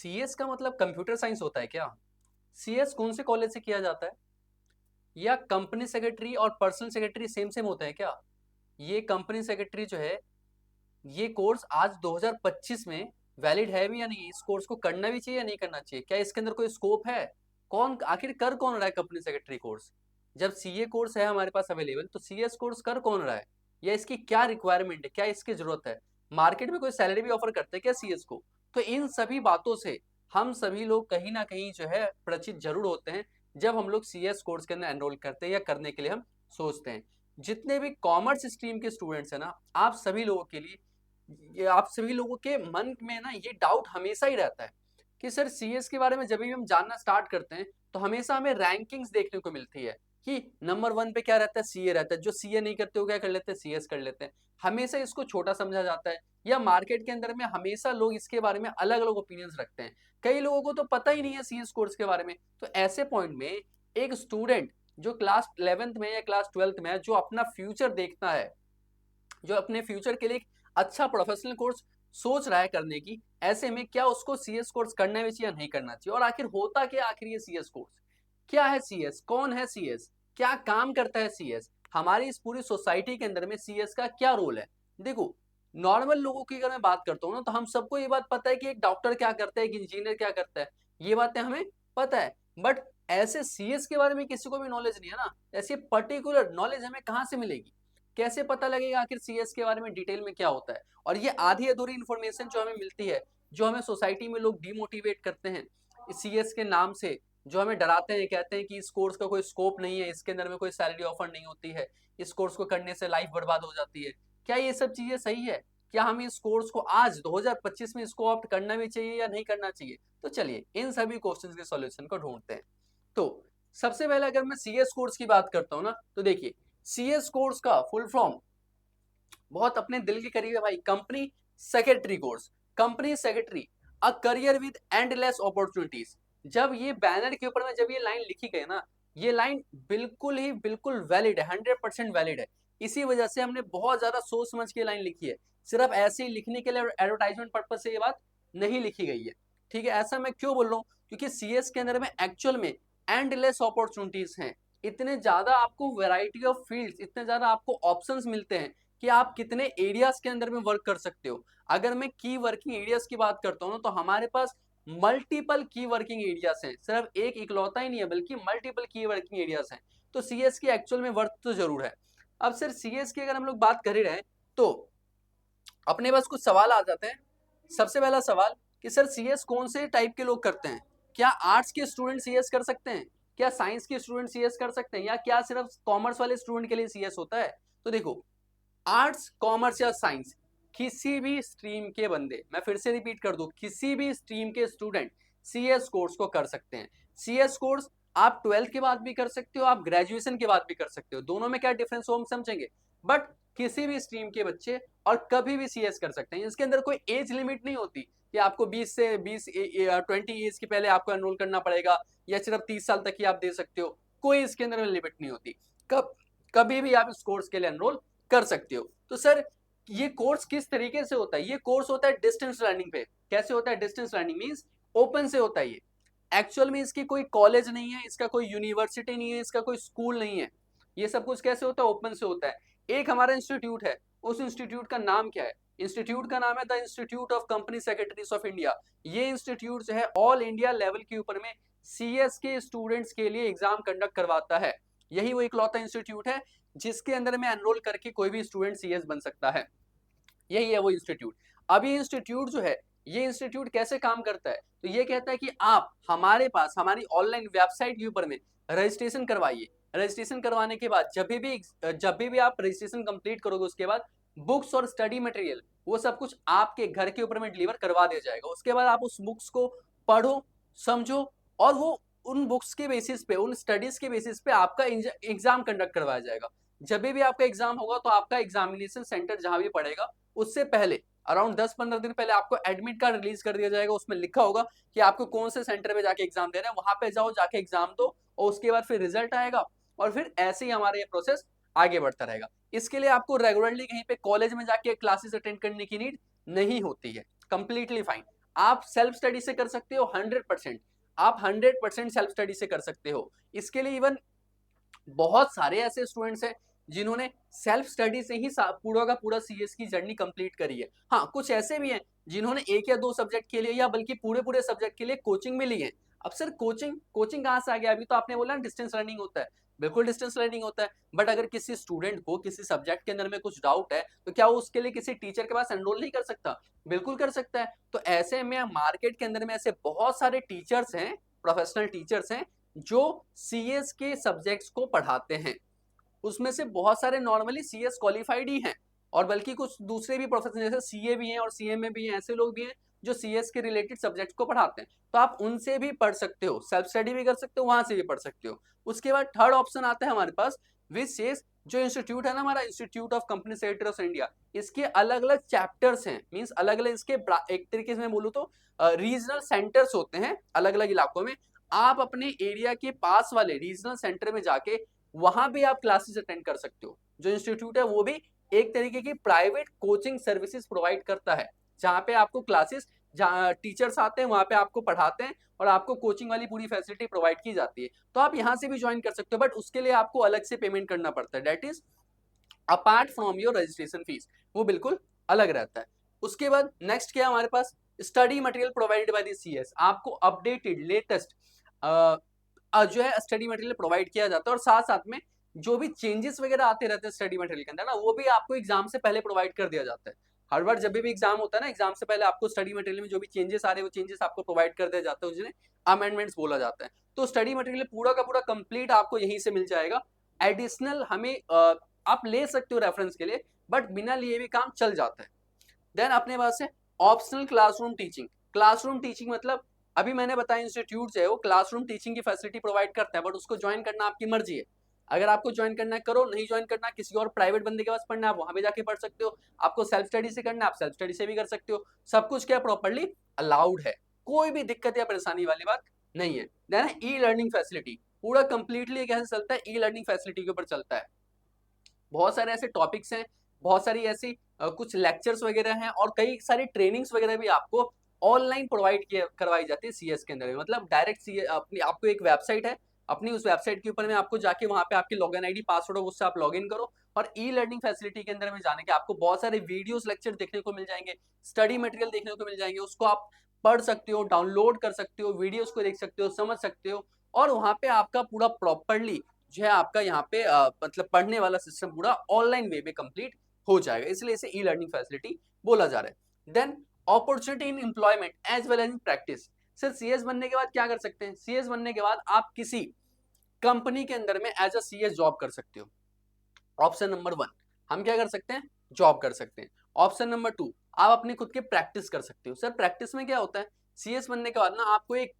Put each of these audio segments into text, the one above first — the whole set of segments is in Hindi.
सीएस का मतलब कंप्यूटर साइंस होता है क्या? सीएस कौन से कॉलेज से किया जाता है? या कंपनी सेक्रेटरी और पर्सनल सेक्रेटरी सेम सेम होता है क्या? ये कंपनी सेक्रेटरी जो है, ये कोर्स आज 2025 में वैलिड है भी या नहीं? इस कोर्स को करना भी चाहिए या नहीं करना चाहिए? क्या इसके अंदर कोई स्कोप है? कौन आखिर कर कौन रहा है कंपनी सेक्रेटरी कोर्स? जब सीए कोर्स है हमारे पास अवेलेबल, तो सीएस कोर्स कर कौन रहा है? या इसकी क्या रिक्वायरमेंट है, क्या इसकी जरूरत है? मार्केट में कोई सैलरी भी ऑफर करते हैं क्या सीएस को? तो इन सभी बातों से हम सभी लोग कहीं ना कहीं जो है परिचित जरूर होते हैं जब हम लोग सीएस कोर्स के अंदर एनरोल करते हैं या करने के लिए हम सोचते हैं। जितने भी कॉमर्स स्ट्रीम के स्टूडेंट्स हैं ना, आप सभी लोगों के लिए, ये आप सभी लोगों के मन में ना ये डाउट हमेशा ही रहता है कि सर सीएस के बारे में जब भी हम जानना स्टार्ट करते हैं तो हमेशा हमें रैंकिंग्स देखने को मिलती है कि नंबर 1 पे क्या रहता है, सीए रहता है। जो सीए नहीं करते हो क्या कर लेते हैं, सीएस कर लेते हैं। हमेशा इसको छोटा समझा जाता है, या मार्केट के अंदर में हमेशा लोग इसके बारे में अलग अलग ओपिनियंस रखते हैं। कई लोगों को तो पता ही नहीं है सीएस कोर्स के बारे में। तो ऐसे पॉइंट में एक स्टूडेंट जो क्लास 11th में या क्लास 12th में है, जो अपना फ्यूचर देखता है, जो अपने फ्यूचर के लिए एक अच्छा प्रोफेशनल कोर्स सोच रहा है करने की, ऐसे में क्या उसको सीएस कोर्स करना भी चाहिए या नहीं करना चाहिए? और आखिर होता क्या आखिर ये सीएस कोर्स क्या है? सीएस कौन है? सीएस क्या काम करता है? सीएस हमारी इस पूरी सोसाइटी के अंदर में सीएस का क्या रोल है? देखो, नॉर्मल लोगों की अगर मैं बात करता हूँ ना, तो हम सबको ये बात पता है कि एक डॉक्टर क्या करता है, एक इंजीनियर क्या करता है, ये बातें हमें पता है। बट ऐसे सीएस के बारे में किसी को भी नॉलेज नहीं है ना। ऐसी पर्टिकुलर नॉलेज हमें कहाँ से मिलेगी? कैसे पता लगेगा आखिर सीएस के बारे में डिटेल में क्या होता है? और ये आधी अधूरी इन्फॉर्मेशन जो हमें मिलती है, जो हमें सोसाइटी में लोग डिमोटिवेट करते हैं इस सीएस के नाम से, जो हमें डराते हैं, कहते हैं कि इस कोर्स का कोई स्कोप नहीं है, इसके अंदर में कोई सैलरी ऑफर नहीं होती है, इस कोर्स को करने से लाइफ बर्बाद हो जाती है। क्या ये सब चीजें सही है? क्या हमें इस कोर्स को आज 2025 में इसको ऑप्ट करना भी चाहिए या नहीं करना चाहिए? तो चलिए इन सभी क्वेश्चंस के सॉल्यूशन को ढूंढते हैं। तो सबसे पहले अगर मैं सीएस कोर्स की बात करता हूँ ना, तो देखिए, सीएस कोर्स का फुल फॉर्म बहुत अपने दिल के करीब है भाई। Company secretary course, company secretary, a career with endless opportunities. जब ये बैनर के ऊपर में जब ये लाइन लिखी गई ना, ये लाइन बिल्कुल ही बिल्कुल वैलिड है, 100% वैलिड है। इसी वजह से हमने बहुत ज्यादा सोच समझ के लाइन लिखी है। सिर्फ ऐसे ही लिखने के लिए एडवर्टाइजमेंट पर्पज से ये बात नहीं लिखी गई है। ठीक है, ऐसा मैं क्यों बोल रहा हूँ? क्योंकि सीएस के अंदर में एक्चुअल में एंडलेस अपॉर्चुनिटीज हैं। इतने ज्यादा आपको वैरायटी ऑफ फील्ड्स, इतने ज्यादा आपको ऑप्शंस मिलते हैं कि आप कितने एरियाज के अंदर में वर्क कर सकते हो। अगर मैं की वर्किंग एरियाज की बात करता हूँ ना, तो हमारे पास मल्टीपल की वर्किंग एरियाज हैं। सिर्फ एक इकलौता ही नहीं है, बल्कि मल्टीपल की वर्किंग एरियाज हैं। तो सीएस की एक्चुअल में वर्थ तो जरूर है। अब सर सीएस की अगर हम लोग बात कर ही रहे हैं, तो अपने पास कुछ सवाल आ जाते हैं। सबसे पहला सवाल कि सर सीएस कौन से टाइप के लोग करते हैं? क्या आर्ट्स के स्टूडेंट सीएस कर सकते हैं? क्या साइंस के स्टूडेंट सीएस कर सकते हैं? या क्या सिर्फ कॉमर्स वाले स्टूडेंट के लिए सीएस होता है? तो देखो, आर्ट्स, कॉमर्स या साइंस, किसी भी स्ट्रीम के बंदे, मैं फिर से रिपीट कर दूं, किसी भी स्ट्रीम के स्टूडेंट सीएस कोर्स को कर सकते हैं। सीएस कोर्स आप 12th के बाद भी कर सकते हो, आप ग्रेजुएशन के बाद भी कर सकते हो। दोनों में क्या डिफरेंस हो हम समझेंगे, बट किसी भी स्ट्रीम के बच्चे और कभी भी सीएस कर सकते हैं। इसके अंदर कोई एज लिमिट नहीं होती कि आपको 20 एज के पहले आपको एनरोल करना पड़ेगा, या सिर्फ 30 साल तक ही आप दे सकते हो। कोई इसके अंदर लिमिट नहीं होती। कभी भी आप इस कोर्स के लिए एनरोल कर सकते हो। तो सर ये कोर्स किस तरीके से होता है? ये कोर्स होता है डिस्टेंस लर्निंग पे। कैसे होता है? डिस्टेंस लर्निंग मींस ओपन से होता है ये। एक्चुअल में इसकी कोई कॉलेज नहीं है, इसका कोई यूनिवर्सिटी नहीं है, इसका कोई स्कूल नहीं है। ये सब कुछ कैसे होता है? ओपन से होता है। एक हमारा इंस्टीट्यूट है, उस इंस्टीट्यूट का नाम क्या है? इंस्टीट्यूट का नाम है the institute of company secretaries of India. ये इंस्टीट्यूट जो है ऑल इंडिया लेवल के ऊपर में सीएस के स्टूडेंट्स के लिए एग्जाम कंडक्ट करवाता है। यही वो इकलौता इंस्टीट्यूट है जिसके अंदर में एनरोल करके कोई भी स्टूडेंट सीएस बन सकता है। यही है वो इंस्टीट्यूट। अब ये इंस्टीट्यूट जो है, ये इंस्टीट्यूट कैसे काम करता है? तो ये कहता है कि आप हमारे पास हमारी ऑनलाइन वेबसाइट के ऊपर में रजिस्ट्रेशन करवाइए। रजिस्ट्रेशन करवाने के बाद जब भी आप रजिस्ट्रेशन कंप्लीट करोगे, उसके बाद बुक्स और स्टडी मटेरियल वो सब कुछ आपके घर के ऊपर में डिलीवर करवा दिया जाएगा। उसके बाद आप उस बुक्स को पढ़ो, समझो, और वो उन बुक्स के बेसिस पे, उन स्टडीज के बेसिस पे आपका एग्जाम कंडक्ट करवाया जाएगा। जब भी आपका एग्जाम होगा, तो आपका एग्जामिनेशन सेंटर जहां भी पड़ेगा, उससे पहले अराउंड 10-15 दिन पहले आपको एडमिट कार्ड रिलीज कर दिया जाएगा। उसमें लिखा होगा कि आपको कौन से सेंटर पे जाके एग्जाम देना है। वहां पे जाओ, जाके एग्जाम दो, और उसके बाद फिर रिजल्ट आएगा, और फिर ऐसे ही हमारा ये प्रोसेस आगे बढ़ता रहेगा। इसके लिए आपको रेगुलरली कहीं पे कॉलेज में जाके क्लासेस अटेंड करने की नीड नहीं होती है। Completely fine. आप सेल्फ स्टडी से कर सकते हो 100%, आप 100% सेल्फ स्टडी से कर सकते हो। इसके लिए इवन बहुत सारे ऐसे स्टूडेंट्स हैं जिन्होंने सेल्फ स्टडी से ही पूरा का पूरा सीएस की जर्नी कंप्लीट करी है। हाँ, कुछ ऐसे भी हैं जिन्होंने 1 या 2 सब्जेक्ट के लिए या बल्कि पूरे सब्जेक्ट के लिए कोचिंग में ली है। अब सर कोचिंग कहाँ से आ गया? अभी तो आपने बोला ना डिस्टेंस लर्निंग होता है, बिल्कुल डिस्टेंस लर्निंग होता है, बट अगर किसी स्टूडेंट को किसी सब्जेक्ट के अंदर में कुछ डाउट है तो क्या वो उसके लिए किसी टीचर के पास एनरोल नहीं कर सकता? बिल्कुल कर सकता है। तो ऐसे में मार्केट के अंदर में ऐसे बहुत सारे टीचर्स हैं, प्रोफेशनल टीचर्स हैं जो सीएस के सब्जेक्ट्स को पढ़ाते हैं। उसमें से बहुत सारे नॉर्मली सीएस क्वालिफाइड ही हैं, और बल्कि कुछ दूसरे भी प्रोफेशनल जैसे सीए भी हैं और सीएमए भी हैं, ऐसे लोग भी हैं जो सीएस के रिलेटेड सब्जेक्ट्स को पढ़ाते हैं। तो आप उनसे भी पढ़ सकते हो, सेल्फ स्टडी भी कर सकते हो, वहां से भी पढ़ सकते हो। उसके बाद थर्ड ऑप्शन आता है हमारे पास, विच सेज जो इंस्टीट्यूट है ना हमारा, institute of company secretary of India, इसके अलग अलग चैप्टर्स हैं, मींस अलग अलग इसके एक तरीके से मैं बोलूं तो रीजनल सेंटर्स होते हैं अलग अलग इलाकों में। आप अपने एरिया के पास वाले रीजनल सेंटर में जाके वहां भी आप क्लासेस अटेंड कर सकते हो। जो इंस्टीट्यूट है वो भी एक तरीके की प्राइवेट कोचिंग सर्विसेज प्रोवाइड करता है, जहाँ पे आपको क्लासेस, जहाँ टीचर्स आते हैं वहां पे आपको पढ़ाते हैं और आपको कोचिंग वाली पूरी फैसिलिटी प्रोवाइड की जाती है। तो आप यहाँ से भी ज्वाइन कर सकते हो, बट उसके लिए आपको अलग से पेमेंट करना पड़ता है, that is apart from your registration fees, वो बिल्कुल अलग रहता है। उसके बाद नेक्स्ट क्या हमारे पास, study material provided by the CS, आपको अपडेटेड लेटेस्ट जो है स्टडी मटेरियल प्रोवाइड किया जाता है, और साथ साथ में जो भी चेंजेस वगैरह आते रहते हैं स्टडी मटेरियल के अंदर ना, वो भी आपको एग्जाम से पहले प्रोवाइड कर दिया जाता है। हर बार जब भी एग्जाम होता है ना, एग्जाम से पहले आपको स्टडी मटेरियल में जो भी चेंजेस आ रहे हैं वो चेंजेस आपको प्रोवाइड कर दिया जाता है, जिन्हें अमेंडमेंट्स बोला जाता है। तो स्टडी मटेरियल पूरा का पूरा कंप्लीट आपको यहीं से मिल जाएगा। एडिशनल हमें आप ले सकते हो रेफरेंस के लिए, बट बिना लिए भी काम चल जाता है। देन अपने पास है optional classroom teaching. Classroom teaching मतलब अभी मैंने बताया इंस्टीट्यूट जो है वो क्लासरूम टीचिंग की फैसिलिटी प्रोवाइड करता है, बट उसको ज्वाइन करना आपकी मर्जी है। अगर आपको ज्वाइन करना है करो, नहीं ज्वाइन करना किसी और प्राइवेट बंदे के पास पढ़ना है आप वहां भी जाके पढ़ सकते हो। आपको सेल्फ स्टडी से करना है आप सेल्फ स्टडी से भी कर सकते हो। सब कुछ क्या प्रॉपर्ली अलाउड है, कोई भी दिक्कत या परेशानी वाली बात नहीं है। देन ई लर्निंग फैसिलिटी, पूरा कंप्लीटली कैसे चलता है, ई लर्निंग फैसिलिटी के ऊपर चलता है। बहुत सारे ऐसे टॉपिक्स हैं, बहुत सारी ऐसी कुछ लेक्चर्स वगैरह हैं, और कई सारी ट्रेनिंग्स वगैरह भी आपको ऑनलाइन प्रोवाइड करवाई जाती है सीएस के अंदर में। मतलब डायरेक्ट सीएस अपनी, आपको एक वेबसाइट है अपनी, उस वेबसाइट के ऊपर में आपको जाके वहां पे आपकी लॉगिन आईडी पासवर्ड हो, उससे आप लॉगिन करो, और ई लर्निंग फैसिलिटी के अंदर में जाने के आपको बहुत सारे वीडियोस लेक्चर देखने को मिल जाएंगे, स्टडी मटेरियल देखने को मिल जाएंगे, उसको आप पढ़ सकते हो, डाउनलोड कर सकते हो, वीडियोस को देख सकते हो, समझ सकते हो, और वहां पे आपका पूरा प्रॉपरली जो है आपका यहाँ पे मतलब पढ़ने वाला सिस्टम पूरा ऑनलाइन वे में कंप्लीट हो जाएगा, इसलिए इसे ई लर्निंग फैसिलिटी बोला जा रहा है। Then opportunity in employment as well as in practice. Sir CS बनने के बाद क्या कर सकते हैं? सीएस बनने के बाद आप किसी कंपनी के अंदर में एज अ सीएस जॉब कर सकते हो। ऑप्शन नंबर 1, हम क्या कर सकते हैं? जॉब कर सकते हैं। ऑप्शन नंबर 2, आप अपनी खुद की प्रैक्टिस कर सकते हो। सर प्रैक्टिस में क्या होता है? सीएस बनने के बाद ना आपको एक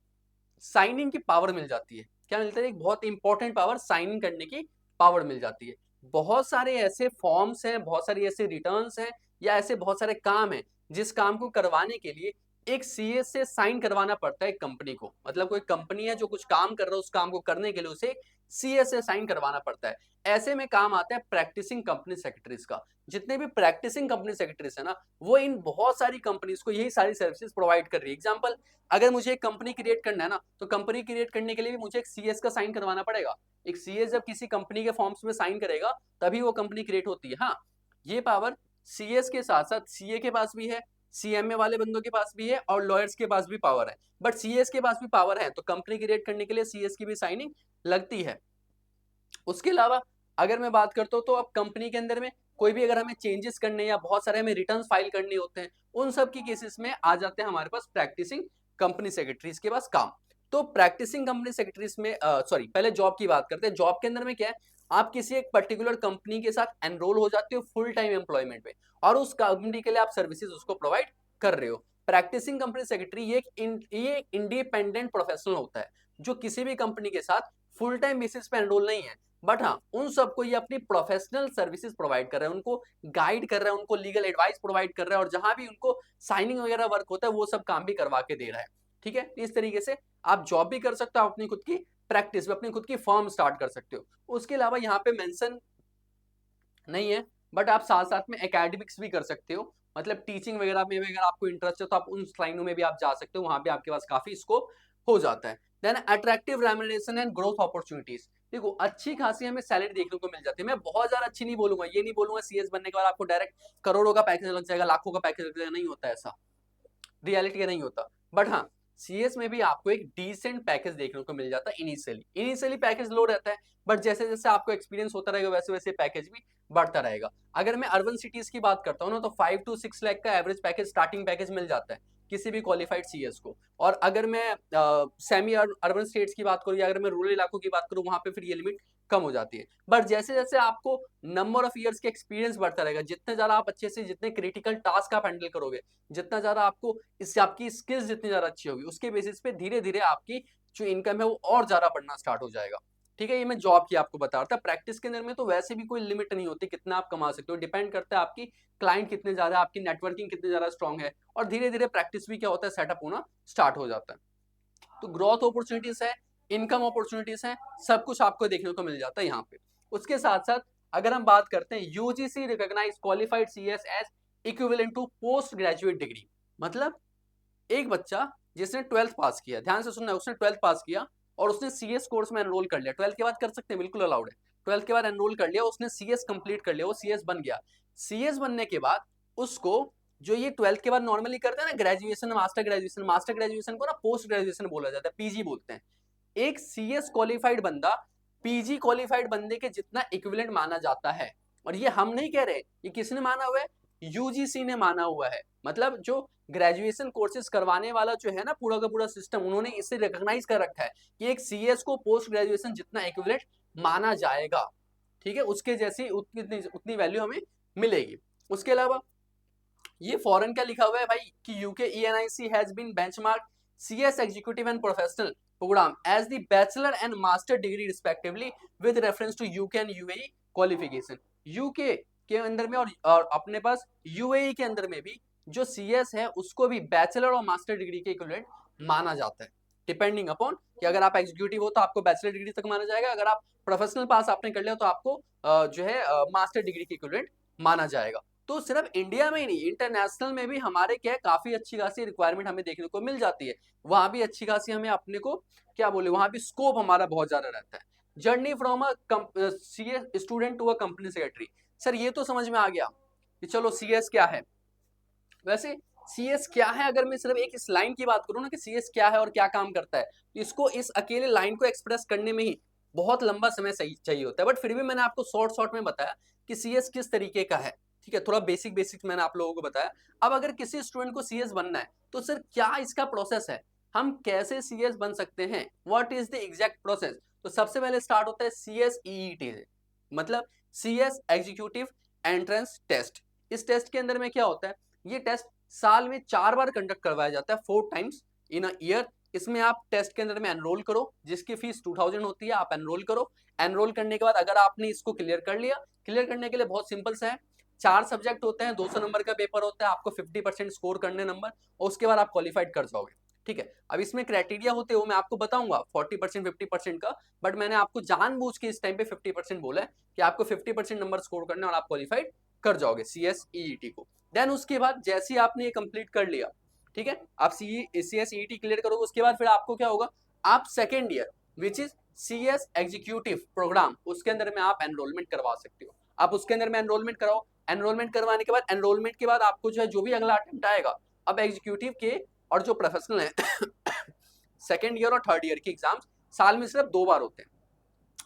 साइनिंग की पावर मिल जाती है। क्या मिलता है? एक बहुत इंपॉर्टेंट पावर, साइन करने की पावर मिल जाती है। बहुत सारे ऐसे फॉर्म्स हैं, बहुत सारी ऐसे रिटर्न्स हैं, या ऐसे बहुत सारे काम हैं जिस काम को करवाने के लिए एक सीएस से साइन करवाना पड़ता है कंपनी को। मतलब कोई कंपनी है जो कुछ काम कर रहा है, उस काम को करने के लिए उसे सीएस से साइन करवाना पड़ता है। ऐसे में काम आता है प्रैक्टिसिंग कंपनी सेक्रेटरीज का। जितने भी प्रैक्टिसिंग कंपनी सेक्रेटरीज है ना, वो इन बहुत सारी कंपनीज को यही सारी सर्विसेज प्रोवाइड कर रही है। एग्जांपल, अगर मुझे एक कंपनी क्रिएट करना है ना, तो कंपनी क्रिएट करने के लिए भी मुझे एक सीएस का साइन करवाना पड़ेगा। एक सीएस जब किसी कंपनी के फॉर्म्स में साइन करेगा तभी वो कंपनी क्रिएट होती है। हाँ, ये पावर सीएस के साथ साथ सीए के पास भी है, सीएमए वाले बंदों के पास भी है, और लॉयर्स के पास भी पावर है। बट सीएस के पास भी पावर है तो कंपनी क्रिएट करने के लिए सीएस की भी साइनिंग लगती है। उसके अलावा अगर मैं बात करता हूँ तो अब कंपनी के अंदर में कोई भी अगर हमें चेंजेस करने या बहुत सारे हमें रिटर्न फाइल करने होते हैं, उन सब की केसेस में आ जाते हैं हमारे पास प्रैक्टिसिंग कंपनी सेक्रेटरीज के पास काम। तो प्रैक्टिसिंग कंपनी सेक्रेटरीज में सॉरी, पहले जॉब की बात करते हैं। जॉब के अंदर में क्या है, आप किसी एक पर्टिकुलर कंपनी के साथ एनरोल हो जाते हो फुल टाइम एम्प्लॉयमेंट पे, और उस कंपनी के लिए आप सर्विसेज उसको प्रोवाइड कर रहे हो। प्रैक्टिसिंग कंपनी सेक्रेटरी ये एक इंडिपेंडेंट प्रोफेशनल होता है जो किसी भी कंपनी के साथ फुल टाइम बेसिस पे एनरोल नहीं है, बट हाँ उन सबको ये अपनी प्रोफेशनल सर्विसेज प्रोवाइड कर रहे हैं, उनको गाइड कर रहा है, उनको लीगल एडवाइस प्रोवाइड कर रहा है, और जहां भी उनको साइनिंग वगैरह वर्क होता है वो सब काम भी करवा के दे रहा है। ठीक है, इस तरीके से आप जॉब भी कर सकते हो, अपनी खुद की प्रैक्टिस भी, अपनी खुद की फर्म स्टार्ट कर सकते हो। उसके अलावा यहाँ पे मेंशन नहीं है, बट आप साथ साथ में एकेडमिक्स भी कर सकते हो। मतलब टीचिंग वगैरह में भी अगर आपको इंटरेस्ट है तो आप उन लाइनों में भी आप जा सकते हो, वहां पे आपके पास काफी स्कोप हो जाता है। Then attractive remuneration and growth opportunities, देखो अच्छी खासी हमें सैलरी देखने को मिल जाती है। मैं बहुत ज्यादा अच्छी नहीं बोलूंगा, ये नहीं बोलूंगा सीएस बनने के बाद आपको डायरेक्ट करोड़ों का पैकेज लग जाएगा, लाखों का पैकेज लग जाएगा, नहीं होता ऐसा, रियलिटी का नहीं होता। बट हाँ, सीएस में भी आपको एक डिसेंट पैकेज देखने को मिल जाता है इनिशियली। इनिशियली पैकेज लो रहता है, बट जैसे जैसे आपको एक्सपीरियंस होता रहेगा वैसे वैसे पैकेज भी बढ़ता रहेगा। अगर मैं अर्बन सिटीज की बात करता हूँ ना, तो 5 to 6 लाख का एवरेज पैकेज, स्टार्टिंग पैकेज मिल जाता है किसी भी क्वालिफाइड सीएस को। और अगर मैं सेमी अर्बन स्टेट्स की बात करूँ या अगर मैं रूरल इलाकों की बात करूँ, वहां पे फिर ये लिमिट कम हो जाती है। बट जैसे जैसे आपको नंबर ऑफ ईयर्स के एक्सपीरियंस बढ़ता रहेगा, जितने ज्यादा आप अच्छे से, जितने क्रिटिकल टास्क आप हैंडल करोगे, जितना ज्यादा आपको इससे आपकी स्किल्स जितनी ज्यादा अच्छी होगी, उसके बेसिस पे धीरे धीरे आपकी जो इनकम है वो और ज्यादा बढ़ना स्टार्ट हो जाएगा। ठीक है, ये मैं जॉब की आपको बता रहा था। प्रैक्टिस के अंदर में तो वैसे भी कोई लिमिट नहीं होती कितना आप कमा सकते हो, डिपेंड करता है आपकी क्लाइंट कितने ज्यादा, आपकी नेटवर्किंग कितनी ज्यादा स्ट्रांग है, और धीरे धीरे प्रैक्टिस भी क्या होता है, सेटअप होना स्टार्ट हो जाता है। तो ग्रोथ अपॉर्चुनिटीज है, इनकम अपॉर्चुनिटीज है, सब कुछ आपको देखने को मिल जाता है यहाँ पे। उसके साथ साथ अगर हम बात करते हैं UGC recognise qualified CS as equivalent to post graduate degree, मतलब एक बच्चा जिसने 12th पास किया, ध्यान से सुनना, उसने 12th पास किया और उसने सीएस कोर्स में एनरोल कर लिया। 12th के बाद कर सकते हैं, बिल्कुल अलाउड है। 12th के बाद एनरोल कर लिया, उसने सीएस कंप्लीट कर लिया, वो सीएस बन गया। सीएस बनने के बाद उसको, जो ये 12th के बाद नॉर्मली करते हैं ना graduation, master graduation, master graduation को ना पोस्ट ग्रेजुएशन बोला जाता है, पीजी बोलते हैं। एक सीएस क्वालिफाइड बंदा पीजी क्वालिफाइड बंदे के जितना इक्विवेलेंट माना जाता है। और ये हम नहीं कह रहे, ये किसने माना हुआ है, यूजीसी ने माना हुआ है। मतलब जो ग्रेजुएशन कोर्सेज करवाने वाला जो है ना पूरा का पूरा सिस्टम, उन्होंने इसे रिकॉग्नाइज कर रखा है कि एक सीएस को पोस्ट ग्रेजुएशन जितना इक्विवेलेंट माना जाएगा। ठीक है, उसके जैसी उतनी उतनी वैल्यू हमें मिलेगी। उसके अलावा ये फॉरेन क्या लिखा हुआ है भाई कि UK ENIC has been benchmark CS executive and professional programme as the bachelor and master degree respectively with reference to UK and UAE qualification. UK के अंदर में और अपने पास यूएई के अंदर में भी जो सीएस है उसको भी बैचलर और मास्टर डिग्री के इक्विवेलेंट माना जाता है, डिपेंडिंग अपॉन कि अगर आप एग्जीक्यूटिव हो तो आपको बैचलर डिग्री तक माना जाएगा, अगर आप प्रोफेशनल पास आपने कर लिया तो आपको जो है मास्टर डिग्री के इक्विवेलेंट माना जाएगा। तो सिर्फ इंडिया में ही नहीं, इंटरनेशनल में भी हमारे क्या काफी अच्छी खासी रिक्वायरमेंट हमें देखने को मिल जाती है। वहां भी अच्छी खासी हमें अपने को क्या बोले, वहां भी स्कोप हमारा बहुत ज्यादा रहता है। Journey from a CS student to a company secretary, sir ये तो समझ में आ गया कि चलो सीएस क्या है। वैसे सीएस क्या है, अगर मैं सिर्फ एक इस लाइन की बात करूं ना कि सीएस क्या है और क्या काम करता है, तो इसको इस अकेले लाइन को एक्सप्रेस करने में ही बहुत लंबा समय चाहिए होता है। बट फिर भी मैंने आपको शॉर्ट शॉर्ट में बताया कि सीएस किस तरीके का है। ठीक है, थोड़ा बेसिक बेसिक मैंने आप लोगों को बताया। अब अगर किसी स्टूडेंट को सीएस बनना है तो सर क्या इसका प्रोसेस है, हम कैसे सीएस बन सकते हैं, what is the exact process. तो सबसे पहले स्टार्ट होता है CSEET, मतलब सीएस एग्जीक्यूटिव एंट्रेंस टेस्ट। इस टेस्ट के अंदर में क्या होता है, ये टेस्ट साल में 4 बार कंडक्ट करवाया जाता है, 4 टाइम्स इन अ ईयर। इसमें आप टेस्ट के अंदर में एनरोल करो, जिसकी फीस 2000 होती है, आप एनरोल करो। एनरोल करने के बाद अगर आपने इसको क्लियर कर लिया, क्लियर करने के लिए बहुत सिंपल सा है, 4 सब्जेक्ट होते हैं, 200 नंबर का पेपर होता है, आपको 50% स्कोर करने नंबर, और उसके बाद आप क्वालिफाइड कर जाओगे। ठीक है, अब इसमें क्राइटेरिया होते हैं वो मैं आपको बताऊंगा 40% 50% का, बट मैंने आपको जानबूझ के इस टाइम पे 50% बोला है कि आपको 50% नंबर स्कोर करने और आप क्वालिफाइड कर जाओगे CSEET को। देन उसके बाद जैसे ही आपने ये कंप्लीट कर लिया, ठीक है, आप CSEET क्लियर करोगे, उसके बाद फिर आपको क्या होगा, आप second year which is CS executive programme, उसके अंदर में आप एनरोलमेंट करवा सकते हो। आप उसके अंदर में एनरोलमेंट कराओ। एनरोलमेंट करवाने के बाद, एनरोलमेंट के बाद आपको जो है जो भी अगला अटेम्प्ट आएगा, अब एग्जीक्यूटिव के और जो प्रोफेशनल है सेकेंड ईयर और थर्ड ईयर के एग्जाम्स साल में सिर्फ 2 बार होते हैं,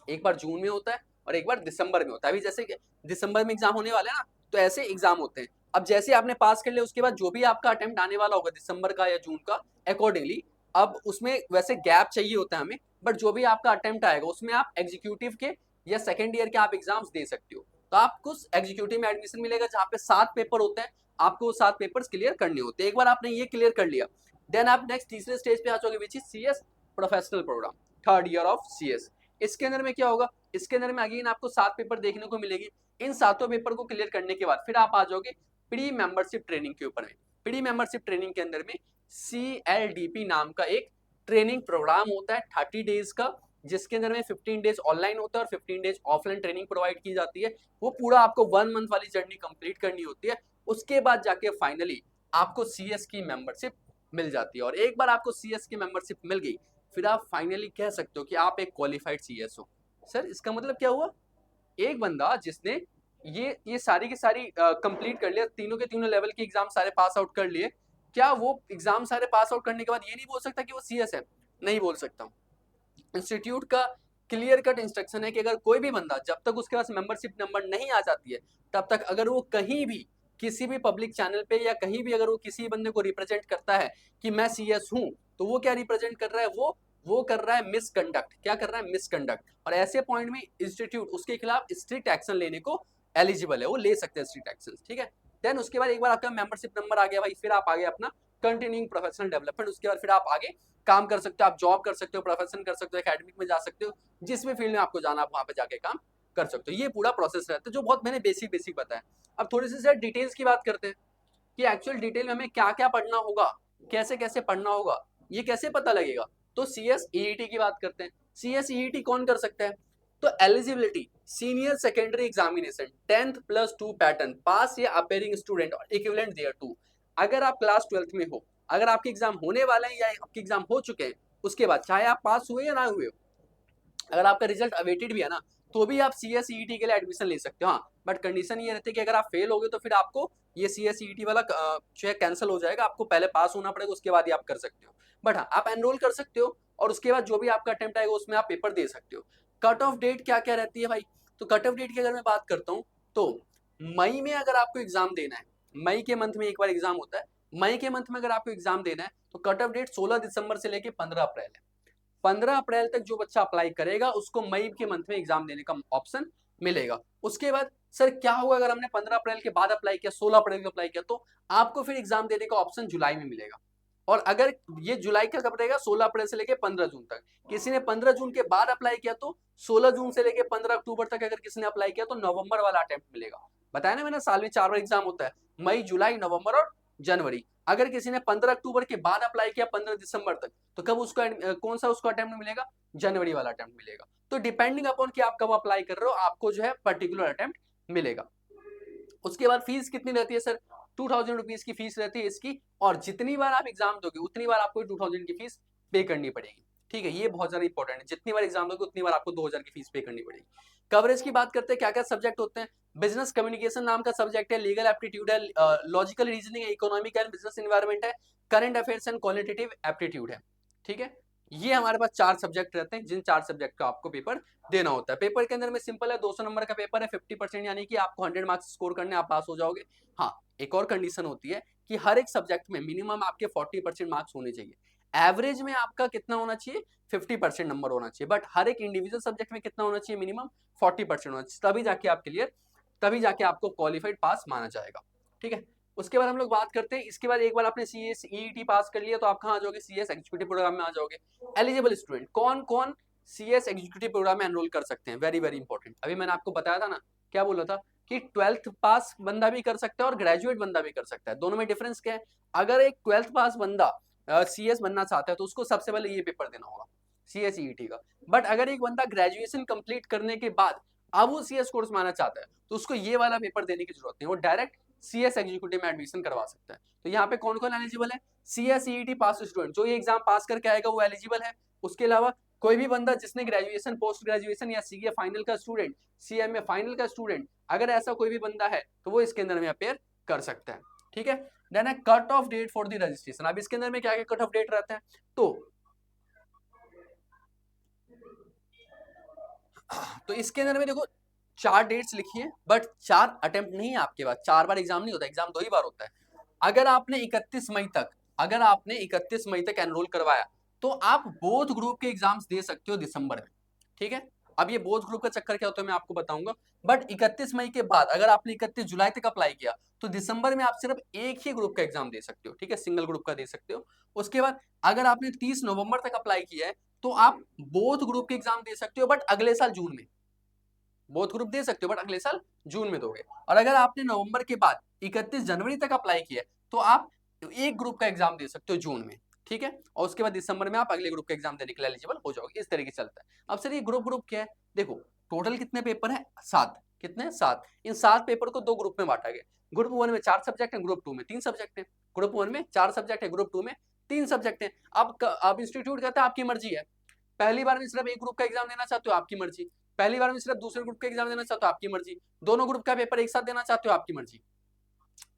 एक बार जून में होता है और एक बार दिसंबर में होता है। अभी जैसे दिसंबर में एग्जाम होने वाले हैं ना, तो ऐसे एग्जाम होते हैं। अब जैसे आपने पास कर लिया, उसके बाद जो भी आपका अटेम्प्ट आने वाला होगा दिसंबर का या जून का, अकॉर्डिंगली अब उसमें वैसे गैप चाहिए होता है हमें, बट जो भी आपका अटेम्प्ट आएगा उसमें आप एग्जीक्यूटिव के या सेकेंड ईयर के आप एग्जाम्स दे सकते हो। तो आपको एग्जीक्यूटिव में एडमिशन मिलेगा जहाँ पे 7 पेपर होते हैं, आपको वो 7 पेपर्स क्लियर करने होते हैं। एक बार आपने ये क्लियर कर लिया, देन आप नेक्स्ट तीसरे स्टेज पे आ जाओगे, which is CS professional programme, third year of CS। इसके अंदर में क्या होगा, इसके अंदर में अगेन आपको 7 पेपर देखने को मिलेगी। इन 7 पेपर को क्लियर करने के बाद फिर आप आ जाओगे प्री मेंबरशिप ट्रेनिंग के ऊपर में। प्री मेंबरशिप ट्रेनिंग के अंदर में CLDP नाम का एक ट्रेनिंग प्रोग्राम होता है 30 डेज का, जिसके अंदर में 15 डेज ऑनलाइन होता है और 15 डेज ऑफलाइन ट्रेनिंग प्रोवाइड की जाती है। वो पूरा आपको 1 मंथ वाली जर्नी कंप्लीट करनी होती है। उसके बाद जाके फाइनली आपको CS की मेंबरशिप मिल जाती है। और एक बार आपको CS की मेंबरशिप मिल गई, फिर आप फाइनली कह सकते हो कि आप एक क्वालिफाइड CS हो। सर इसका मतलब क्या हुआ? एक बंदा जिसने ये सारी की सारी कंप्लीट कर लिया, तीनों के तीनों लेवल के एग्जाम सारे पास आउट कर लिए, क्या वो एग्जाम सारे पास आउट करने के बाद ये नहीं बोल सकता कि वो CS है? नहीं बोल सकता। इंस्टीट्यूट का क्लियर कट इंस्ट्रक्शन है कि अगर कोई भी बंदा, जब तक उसके पास मेंबरशिप नंबर नहीं आ जाती है, तब तक अगर वो कहीं भी किसी भी पब्लिक चैनल पे या कहीं भी अगर वो किसी बंदे को रिप्रेजेंट करता है कि मैं CS हूं, तो वो क्या रिप्रेजेंट कर रहा है? वो कर रहा है मिसकंडक्ट। क्या कर रहा है? मिसकंडक्ट। और ऐसे पॉइंट में इंस्टीट्यूट उसके खिलाफ स्ट्रिक्ट एक्शन लेने को एलिजिबल है, वो ले सकते हैं स्ट्रिक्ट एक्शन। ठीक है। देन उसके बाद एक बार आपका मेंबरशिप नंबर आ गया भाई, फिर आप आगे अपना कंटिन्यूइंग प्रोफेशनल डेवलपमेंट, उसके बाद फिर आप आगे काम कर सकते हो, आप जॉब कर सकते हो, प्रोफेशन कर सकते हो, एकेडमिक में जा सकते हो, जिस भी फील्ड में आपको जाना आप वहां पे जाके काम कर सकते हो। ये पूरा प्रोसेस रहता है जो बहुत मैंने बेसिक बेसिक बताया। अब थोड़ी सी सर डिटेल्स की बात करते हैं कि एक्चुअल डिटेल में हमें क्या क्या पढ़ना होगा, कैसे कैसे पढ़ना होगा, ये कैसे पता लगेगा। तो CS EET की बात करते हैं। CS EET कौन कर सकता है? तो eligibility, senior secondary examination 10+2 pattern, pass या अपेयरिंग स्टूडेंट और इक्विवेलेंट देयर टू। अगर आप क्लास 12th में हो, अगर आपके एग्जाम होने वाले हैं या आपके एग्जाम हो चुके हैं, उसके बाद चाहे आप पास हुए या ना हुए हो, अगर आपका रिजल्ट अवेटेड भी है ना, तो भी आप CS EET के लिए एडमिशन ले सकते हो। हाँ, बट कंडीशन ये रहती है कि अगर आप फेल हो गए तो फिर आपको ये CS EET वाला जो है कैंसिल हो जाएगा, आपको पहले पास होना पड़ेगा, उसके बाद ही आप कर सकते हो। बट हाँ, आप एनरोल कर सकते हो और उसके बाद जो भी आपका अटेम्प्ट आएगा उसमें आप पेपर दे सकते हो। कट ऑफ डेट क्या क्या रहती है भाई? तो कट ऑफ डेट की अगर मैं बात करता हूँ, तो मई में अगर आपको एग्जाम देना है, मई के मंथ में एक बार एग्जाम होता है, मई के मंथ में अगर आपको एग्जाम देना है तो कट ऑफ डेट 16 दिसंबर से लेके 15 अप्रैल है। 15 अप्रैल तक जो बच्चा अप्लाई करेगा उसको मई के मंथ में एग्जाम देने का ऑप्शन मिलेगा। उसके बाद सर क्या होगा अगर हमने 15 अप्रैल के बाद अप्लाई किया, 16 अप्रैल को अप्लाई किया, तो आपको फिर एग्जाम देने का ऑप्शन जुलाई में मिलेगा। और अगर ये जुलाई का कब रहेगा? 16 अप्रैल से लेके 15 जून तक। किसी ने 15 जून के बाद अप्लाई किया तो 16 जून से लेके 15 अक्टूबर तक अगर किसी ने अप्लाई किया तो नवंबर वाला अटेम्प्ट मिलेगा। बताया ना मैंने, साल में 4 बार एग्जाम होता है, मई, जुलाई, नवंबर और जनवरी। अगर किसी ने 15 अक्टूबर के बाद अप्लाई किया 15 दिसंबर तक, तो कब उसको कौन सा उसको अटेम्प्ट मिलेगा? जनवरी वाला अटेम्प्ट मिलेगा। तो डिपेंडिंग अपॉन कि आप कब अप्लाई कर रहे हो, आपको जो है पर्टिकुलर अटेम्प्ट मिलेगा। उसके बाद फीस कितनी रहती है सर? 2000 रुपीज की फीस रहती है इसकी, और जितनी बार आप एग्जाम दोगे उतनी बार आपको 2000 की फीस पे करनी पड़ेगी। ठीक है, ये बहुत ज्यादा इंपॉर्टेंट है, जितनी बार एग्जाम दोगे उतनी बार आपको 2000 की फीस पे करनी पड़ेगी। कवरेज की बात करते हैं, क्या क्या सब्जेक्ट होते हैं? बिजनेस कम्युनिकेशन नाम का सब्जेक्ट है, लीगल एप्टीट्यूड है, लॉजिकल रीजनिंग है, इकोनॉमिक एंड बिजनेस एनवायरमेंट है, current affairs and qualitative aptitude है। ठीक है, ये हमारे पास 4 सब्जेक्ट रहते हैं, जिन 4 सब्जेक्ट का आपको पेपर देना होता है। पेपर के अंदर में सिंपल है, 200 नंबर का पेपर है, 50% यानी कि आपको 100 मार्क्स स्कोर करने, आप पास हो जाओगे। हाँ, एक और कंडीशन होती है कि हर एक सब्जेक्ट में मिनिमम आपके 40% मार्क्स होने चाहिए। एवरेज में आपका कितना होना चाहिए? 50% नंबर होना चाहिए, बट हर एक इंडिविजुअल सब्जेक्ट में कितना होना चाहिए? मिनिमम 40% होना चाहिए, तभी जाके आप क्लियर, तभी जाके आपको क्वालिफाइड पास माना जाएगा। ठीक है, उसके बाद हम लोग बात करते हैं, इसके बाद एक बार आपने CS EET पास कर लिया तो आप कहाँ आ जाओगे? CS एग्जीक्यूटिव प्रोग्राम में आ जाओगे। एलिजिबल स्टूडेंट कौन कौन CS एग्जीक्यूटिव प्रोग्राम में एनरोल कर सकते हैं? वेरी वेरी इंपॉर्टेंट, अभी मैंने आपको बताया था ना, क्या बोला था कि 12th पास बंदा भी कर सकता है और ग्रेजुएट बंदा भी कर सकता है। दोनों में डिफरेंस क्या है? अगर एक 12th पास बंदा CS बनना चाहता है तो उसको सबसे पहले ये पेपर देना होगा, CS EET का। बट अगर एक बंदा ग्रेजुएशन कंप्लीट करने के बाद अब वो CS कोर्स में आना चाहता है तो उसको ये वाला पेपर देने की जरूरत नहीं, वो डायरेक्ट CS एग्जीक्यूटिव में एडमिशन करवा सकता है। तो यहाँ पे कौन कौन एलिजिबल है? CS EET पास स्टूडेंट, जो ये एग्जाम पास करके आएगा वो एलिजिबल है। उसके अलावा कोई भी बंदा जिसने ग्रेजुएशन, पोस्ट ग्रेजुएशन या CA फाइनल का स्टूडेंट, CMA फाइनल का स्टूडेंट, अगर ऐसा कोई भी बंदा है तो वो इसके अंदर में अपेयर कर सकता है। ठीक है, देन है cut off date for the registration. अब इसके अंदर में क्या क्या कट ऑफ डेट रहता है? तो इसके अंदर में देखो 4 डेट्स लिखी है, बट 4 अटेम्प्ट नहीं है आपके पास, 4 बार एग्जाम नहीं होता, एग्जाम 2 ही बार होता है। अगर आपने 31 मई तक, अगर आपने 31 मई तक एनरोल करवाया तो आप बोथ ग्रुप के एग्जाम्स दे सकते हो दिसंबर में। ठीक है, अब ये बोथ ग्रुप का चक्कर क्या होता है मैं आपको बताऊंगा, बट 31 मई के बाद अगर आपने 31 जुलाई तक अप्लाई किया तो दिसंबर में आप सिर्फ एक ही ग्रुप का एग्जाम दे सकते हो। ठीक है, सिंगल ग्रुप का दे सकते हो। उसके बाद अगर आपने 30 नवंबर तक अप्लाई किया है तो आप बोथ ग्रुप के एग्जाम दे सकते हो, बट अगले साल जून में। बोथ ग्रुप दे सकते हो बट अगले साल जून में दोगे। और अगर आपने नवंबर के बाद 31 जनवरी तक अप्लाई किया तो आप एक ग्रुप का एग्जाम दे सकते हो जून में। ठीक है, और उसके बाद दिसंबर में आप अगले ग्रुप का एग्जाम देने के लिए एलिजिबल हो जाओगे। इस तरीके से चलता है। अब सर ये ग्रुप क्या है? देखो टोटल कितने पेपर है? 7। कितने? 7। इन 7 पेपर को 2 ग्रुप में बांटा गया। ग्रुप 1 में 4 सब्जेक्ट हैं, ग्रुप 2 में 3 सब्जेक्ट हैं। ग्रुप 1 में 4 सब्जेक्ट है, ग्रुप 2 में 3 सब्जेक्ट हैं। अब इंस्टीट्यूट कहता है आपकी मर्जी है, पहली बार में सिर्फ एक ग्रुप का एग्जाम देना चाहते हो आपकी मर्जी, पहली बार में सिर्फ दूसरे ग्रुप का एग्जाम देना चाहते हो आपकी मर्जी, दोनों ग्रुप का पेपर एक साथ देना चाहते हो आपकी मर्जी।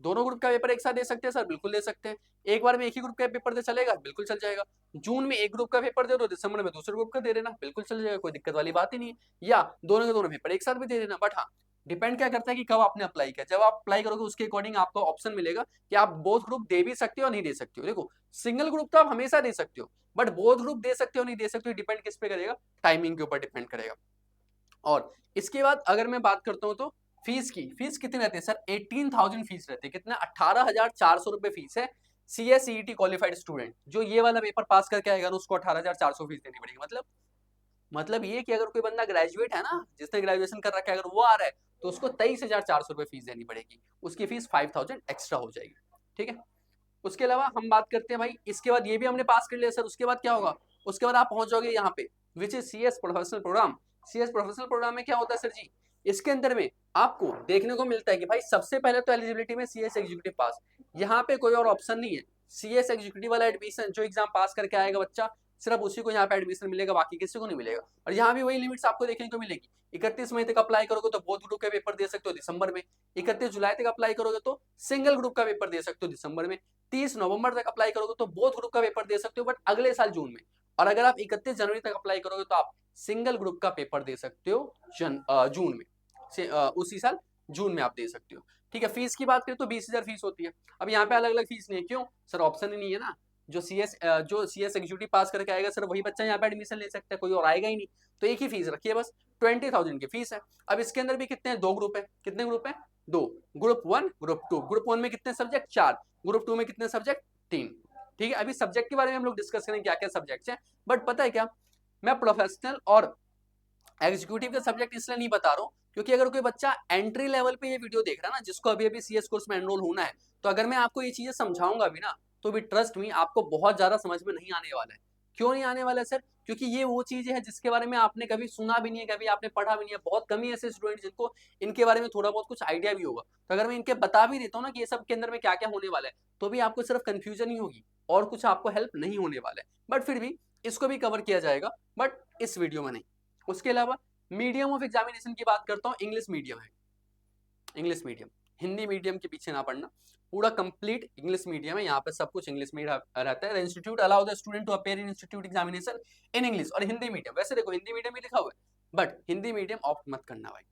दोनों ग्रुप का पेपर एक साथ दे सकते हैं सर, बिल्कुल दे सकते हैं। एक बार में एक ही ग्रुप का पेपर दे चलेगा, बिल्कुल चल जाएगा। जून में एक ग्रुप का पेपर दे दो, दिसंबर में दूसरे ग्रुप का दे देना, बिल्कुल चल जाएगा, कोई दिक्कत वाली बात ही नहीं है। या दोनों के दोनों पेपर एक साथ भी दे देना। बट हाँ, डिपेंड क्या करता है कि कब आपने अप्लाई किया। जब आप अप्लाई करोगे उसके अकॉर्डिंग आपको ऑप्शन मिलेगा कि आप बोथ ग्रुप दे भी सकते हो और नहीं दे सकते हो। देखो, सिंगल ग्रुप तो आप हमेशा दे सकते हो, बट बोथ ग्रुप दे सकते हो नहीं दे सकते हो, डिपेंड किस पे करेगा, टाइमिंग के ऊपर डिपेंड करेगा। और इसके बाद अगर मैं बात करता हूँ तो फीस की, फीस कितनी रहती है सर? 18,000 फीस रहती है। कितना? 18,400 रुपए फीस है। CSET क्वालिफाइड स्टूडेंट जो ये वाला पेपर पास करके आएगा ना, उसको 18,400 फीस देनी पड़ेगी। मतलब ये कि अगर कोई बंदा ग्रेजुएट है ना, जिसने ग्रेजुएशन कर रखा है, अगर वो आ रहा है तो उसको 23,400 रुपए फीस देनी पड़ेगी, उसकी फीस 5,000 एक्स्ट्रा हो जाएगी। ठीक है। उसके अलावा हम बात करते हैं भाई, इसके बाद ये भी हमने पास कर लिया सर, उसके बाद क्या होगा? उसके बाद आप पहुंच जाओगे यहाँ पे, which is CS professional programme. CS professional programme में क्या होता है सर जी? इसके अंदर में आपको देखने को मिलता है कि भाई सबसे पहले तो एलिजिबिलिटी में CS एग्जीक्यूटिव पास, यहाँ पे कोई और ऑप्शन नहीं है। CS एग्जीक्यूटिव वाला एडमिशन जो एग्जाम पास करके आएगा बच्चा, सिर्फ उसी को यहाँ पे एडमिशन मिलेगा, बाकी किसी को नहीं मिलेगा। और यहाँ भी वही लिमिट्स आपको देखने को मिलेगी। 31 मई तक अप्लाई करोगे तो बोथ ग्रुप का पेपर दे सकते हो दिसंबर में। 31 जुलाई तक अप्लाई करोगे तो सिंगल ग्रुप का पेपर दे सकते हो दिसंबर में। 30 नवंबर तक अप्लाई करोगे तो बोथ ग्रुप का पेपर दे सकते हो, बट अगले साल जून में। और अगर आप 31 जनवरी तक अप्लाई करोगे तो आप सिंगल ग्रुप का पेपर दे सकते हो जून में उसी साल जून में आप दे सकते हो। ठीक है। फीस की बात करें तो 20,000 फीस होती है। अब यहाँ पे अलग अलग फीस नहीं है, क्यों सर? ऑप्शन ही नहीं है ना। जो CS एग्जीक्यूटिव पास करके आएगा सिर्फ वही बच्चा यहाँ पे एडमिशन ले सकता है, कोई और आएगा ही नहीं। तो एक ही फीस रखी है बस, 20,000 की फीस है। अब इसके अंदर भी कितने हैं? 2 ग्रुप है। कितने ग्रुप है? 2। Group 1, group 2। ग्रुप 1 में कितने सब्जेक्ट? 4। ग्रुप 2 में कितने सब्जेक्ट? 3। ठीक है। अभी सब्जेक्ट के बारे में हम लोग डिस्कस करेंगे क्या क्या सब्जेक्ट है। बट पता है क्या, मैं प्रोफेशनल और एग्जीक्यूटिव का सब्जेक्ट इसलिए नहीं बता रहा हूँ क्योंकि अगर कोई बच्चा एंट्री लेवल पे ये वीडियो देख रहा है ना, जिसको अभी अभी CS कोर्स में एनरोल होना है, तो अगर मैं आपको ये चीजें समझाऊंगा भी ना, तो भी ट्रस्ट मी आपको बहुत ज्यादा समझ में नहीं आने वाला है। क्यों नहीं आने वाला है सर? क्योंकि ये वो चीजें हैं जिसके बारे में आपने कभी सुना भी नहीं है, कभी आपने पढ़ा भी नहीं है। बहुत कम ही ऐसे स्टूडेंट जिनको इनके बारे में थोड़ा बहुत कुछ आइडिया भी होगा। तो अगर मैं इनके बता भी देता हूँ ना कि ये सब के अंदर में क्या क्या होने वाला है, तो भी आपको सिर्फ कंफ्यूजन ही होगी और कुछ आपको हेल्प नहीं होने वाला है। बट फिर भी इसको भी कवर किया जाएगा, बट इस वीडियो में नहीं। उसके अलावा मीडियम ऑफ एग्जामिनेशन की बात करता हूँ, इंग्लिश मीडियम है। इंग्लिश मीडियम, हिंदी मीडियम के पीछे ना पड़ना, पूरा कंप्लीट इंग्लिश मीडियम है। यहाँ पे सब कुछ इंग्लिश में रहता है। Institute allow the student to appear in institute examination in English. और हिंदी मीडियम, वैसे देखो हिंदी मीडियम ही लिखा हुआ है, बट हिंदी मीडियम ऑप्ट मत करना भाई,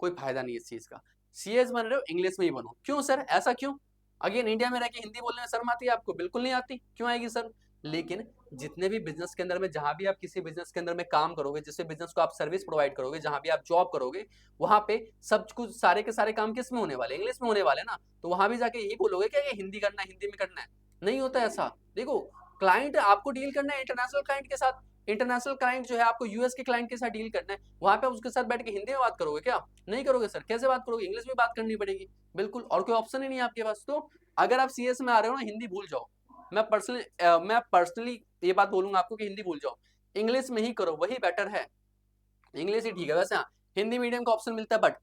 कोई फायदा नहीं इस चीज का। CS बन रहे हो, इंग्लिश में ही बनो। क्यों सर? ऐसा क्यों? अगेन, इंडिया में रह के हिंदी बोलने में शर्म आती है आपको? बिल्कुल नहीं आती। क्यों आएगी सर? लेकिन जितने भी बिजनेस के अंदर में, जहां भी आप किसी बिजनेस के अंदर में काम करोगे, जिससे बिजनेस को आप सर्विस प्रोवाइड करोगे, जहां भी आप जॉब करोगे, वहां पे सब कुछ सारे के सारे काम किस में होने वाले? इंग्लिश में होने वाले ना। तो वहां भी जाके यही बोलोगे क्या ये हिंदी करना है, हिंदी में करना है? नहीं होता ऐसा। देखो, क्लाइंट आपको डील करना है इंटरनेशनल क्लाइंट के साथ। इंटरनेशनल क्लाइंट जो है आपको US के क्लाइंट के साथ डील करना है, वहां पे उसके साथ बैठ के हिंदी में बात करोगे क्या? नहीं करोगे सर। कैसे बात करोगे? इंग्लिश में बात करनी पड़ेगी, बिल्कुल। और कोई ऑप्शन ही नहीं है आपके पास। तो अगर आप CS में आ रहे हो ना, हिंदी भूल जाओ। मैं पर्सनली ये बात बोलूंगा आपको कि हिंदी भूल जाओ, इंग्लिश में ही करो, वही बेटर है। इंग्लिश ही ठीक है। वैसे हाँ, हिंदी मीडियम का ऑप्शन मिलता है, बट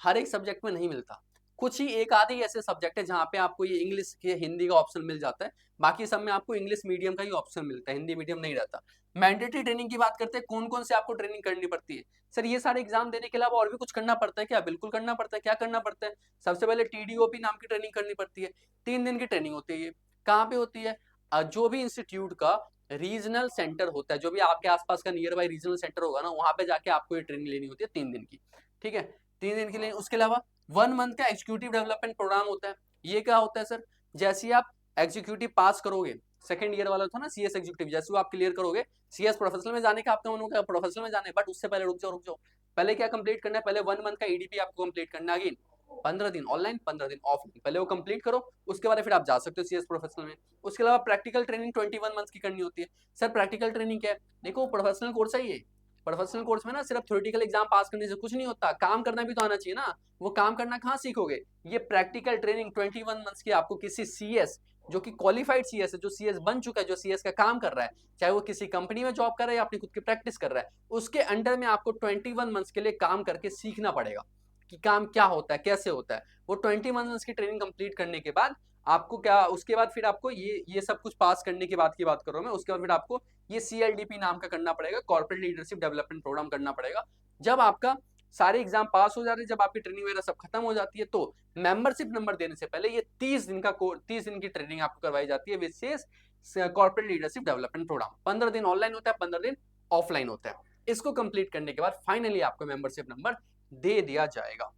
हर एक सब्जेक्ट में नहीं मिलता। कुछ ही एक आधे ऐसे सब्जेक्ट है जहाँ पे आपको ये इंग्लिश के हिंदी का ऑप्शन मिल जाता है, बाकी सब में आपको इंग्लिश मीडियम का ही ऑप्शन मिलता है, हिंदी मीडियम नहीं रहता। मैंडेटरी ट्रेनिंग की बात करते हैं, कौन कौन से आपको ट्रेनिंग करनी पड़ती है? सर ये सारे एग्जाम देने के अलावा और भी कुछ करना पड़ता है क्या? बिल्कुल करना पड़ता है। क्या करना पड़ता है? सबसे पहले TDOP नाम की ट्रेनिंग करनी पड़ती है। 3 दिन की ट्रेनिंग होती है। ये कहाँ पे होती है? जो भी इंस्टीट्यूट का रीजनल सेंटर होता है, जो भी आपके आसपास का नियर बाई रीजनल सेंटर होगा ना, वहां पे जाके आपको ये ट्रेनिंग लेनी होती है 3 दिन की। ठीक है, 3 दिन के लिए। उसके अलावा 1 मंथ का एग्जीक्यूटिव डेवलपमेंट प्रोग्राम होता है। ये क्या होता है सर? जैसे आप एग्जीक्यूटिव पास करोगे, सेकंड ईयर वाला था ना CS एग्जीक्यूटिव, जैसे वो आप क्लियर करोगे, CS प्रोफेशनल में जाने का आपका मन होगा, प्रोफेशनल में जाना है, बट उससे पहले रुक जाओ। पहले क्या कंप्लीट करना है? पहले 1 मंथ का EDP आपको कंप्लीट करना है। अगेन 15 दिन ऑनलाइन, 15 दिन ऑफलाइन, पहले वो कंप्लीट करो, उसके बाद फिर आप जा सकते हो CS प्रोफेशनल में। उसके अलावा प्रैक्टिकल ट्रेनिंग 21 मंथ्स की करनी होती है। सर प्रैक्टिकल ट्रेनिंग क्या है? देखो, प्रोफेशनल कोर्स है ये। प्रोफेशनल कोर्स में ना सिर्फ थ्योरेटिकल एग्जाम पास करने से कुछ नहीं होता, काम करना भी तो आना चाहिए ना। वो काम करना कहाँ सीखोगे? ये प्रैक्टिकल ट्रेनिंग 21 मंथ्स की आपको किसी CS, जो कि क्वालिफाइड CS है, जो CS बन चुका है, जो CS का काम कर रहा है, चाहे वो किसी कंपनी में जॉब कर रहा है या अपनी खुद की प्रैक्टिस कर रहा है, उसके अंडर में आपको 21 मंथ्स के लिए काम करके सीखना पड़ेगा। कि काम क्या होता है, कैसे होता है। वो 21 मंथ्स की ट्रेनिंग कंप्लीट करने के बाद आपको क्या, उसके बाद फिर आपको ये सब कुछ पास करने के बाद की बात कर रहा हूँ मैं, उसके बाद फिर आपको ये CLDP नाम का करना पड़ेगा, कॉर्पोरेट लीडरशिप डेवलपमेंट प्रोग्राम करना पड़ेगा। जब आपका सारे एग्जाम पास हो जाते हैं, जब आपकी ट्रेनिंग वगैरह सब खत्म हो जाती है, तो मेंबरशिप नंबर देने से पहले ये 30 दिन का 30 दिन की ट्रेनिंग आपको करवाई जाती है विशेष कॉर्पोरेट लीडरशिप डेवलपमेंट प्रोग्राम। 15 दिन ऑनलाइन होता है, 15 दिन ऑफलाइन होता है। इसको कंप्लीट करने के बाद फाइनली आपको मेंबरशिप नंबर दे दिया जाएगा।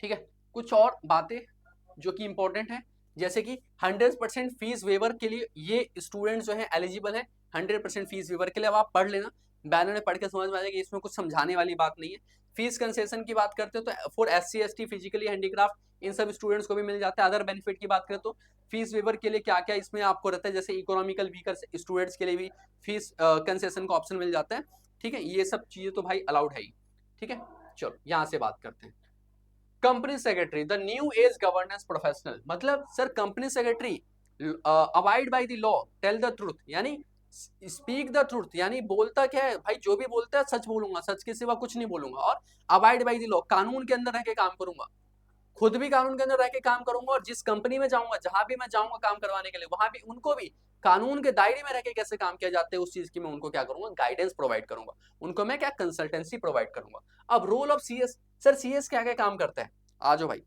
ठीक है, कुछ और बातें जो कि इंपॉर्टेंट है, जैसे कि 100% फीस वेवर के लिए ये स्टूडेंट जो है एलिजिबल है 100% फीस वेवर के लिए। अब आप पढ़ लेना, बैनर में पढ़ के समझ में आ जाएगा, इसमें कुछ समझाने वाली बात नहीं है। फीस कंसेशन की बात करते हो तो for SC ST physically handicapped इन सब स्टूडेंट्स को भी मिल जाता है। अदर बेनिफिट की बात करें तो फीस वेवर के लिए क्या क्या इसमें आपको रहता है, जैसे इकोनॉमिकल वीकर स्टूडेंट्स के लिए भी फीस कंसेशन का ऑप्शन मिल जाता है। ठीक है, ये सब चीजें तो भाई अलाउड है ही। ठीक है, चलो यहाँ से बात करते हैं। Company secretary the new age governance professional, मतलब sir company secretary abide by the law, tell the truth, यानी स्पीक द ट्रूथ, यानी बोलता क्या है भाई, जो भी बोलता है सच बोलूंगा, सच के सिवा कुछ नहीं बोलूंगा। और अबाइड बाय द लॉ, कानून के अंदर रह के काम करूंगा, खुद भी कानून के अंदर रह के काम करूंगा, और जिस कंपनी में जाऊंगा, जहां भी मैं जाऊंगा काम करवाने के लिए, वहां भी उनको भी कानून के दायरे में रह के कैसे काम किया जाता है उस चीज की मैं उनको क्या करूंगा, गाइडेंस प्रोवाइड करूंगा, उनको मैं क्या कंसल्टेंसी प्रोवाइड करूंगा। अब role of CS, sir CS क्या क्या काम करता है, आ जाओ भाई,